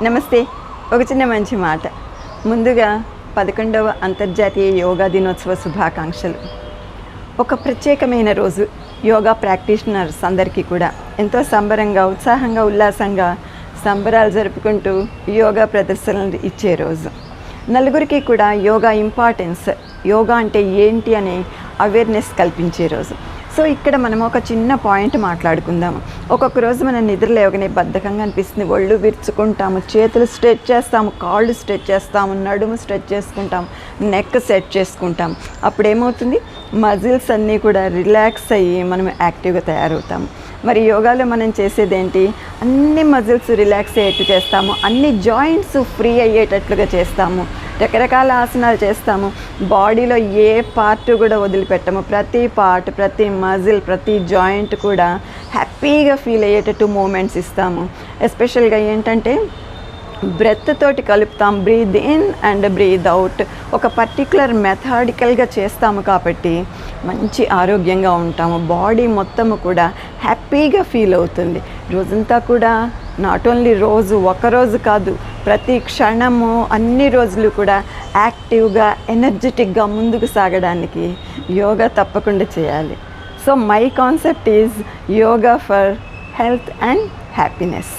నమస్తే. ఒక చిన్న మంచి మాట. ముందుగా 11వ అంతర్జాతీయ యోగా దినోత్సవ శుభాకాంక్షలు. ఒక ప్రత్యేకమైన రోజు. యోగా ప్రాక్టీషనర్స్ అందరికీ కూడా ఎంతో సంబరంగా, ఉత్సాహంగా, ఉల్లాసంగా సంబరాలు జరుపుకుంటూ యోగా ప్రదర్శనలు ఇచ్చే రోజు. నలుగురికి కూడా యోగా ఇంపార్టెన్స్, యోగా అంటే ఏంటి అనే అవేర్నెస్ కల్పించే రోజు. సో ఇక్కడ మనం ఒక చిన్న పాయింట్ మాట్లాడుకుందాము. ఒక్కొక్క రోజు మనం నిద్ర లేవగానే బద్ధకంగా అనిపిస్తుంది. ఒళ్ళు విరుచుకుంటాము, చేతులు స్ట్రెచ్ చేస్తాము, కాళ్ళు స్ట్రెచ్ చేస్తాము, నడుము స్ట్రెచ్ చేసుకుంటాము, నెక్ సెట్ చేసుకుంటాం. అప్పుడు ఏమవుతుంది? మజిల్స్ అన్నీ కూడా రిలాక్స్ అయ్యి మనం యాక్టివ్గా తయారవుతాము. మరి యోగాలో మనం చేసేది ఏంటి? అన్ని మజిల్స్ రిలాక్స్ అయ్యేట్టు చేస్తాము, అన్ని జాయింట్స్ ఫ్రీ అయ్యేటట్లుగా చేస్తాము, రకరకాల ఆసనాలు చేస్తాము. బాడీలో ఏ పార్ట్ కూడా వదిలిపెట్టము. ప్రతి పార్ట్, ప్రతి మజిల్, ప్రతి జాయింట్ కూడా హ్యాపీగా ఫీల్ అయ్యేటట్టు మూమెంట్స్ ఇస్తాము. ఎస్పెషల్గా ఏంటంటే బ్రెత్ తోటి కలుపుతాం. Breathe in and breathe out. ఒక పర్టికులర్ మెథాడికల్గా చేస్తాము కాబట్టి మంచి ఆరోగ్యంగా ఉంటాము. బాడీ మొత్తము కూడా హ్యాపీగా ఫీల్ అవుతుంది. రోజంతా కూడా నాట్ ఓన్లీ ఒకరోజు కాదు, ప్రతి క్షణము అన్ని రోజులు కూడా యాక్టివ్గా, ఎనర్జెటిక్గా ముందుకు సాగడానికి యోగా తప్పకుండా చేయాలి. So my concept is yoga for health and happiness.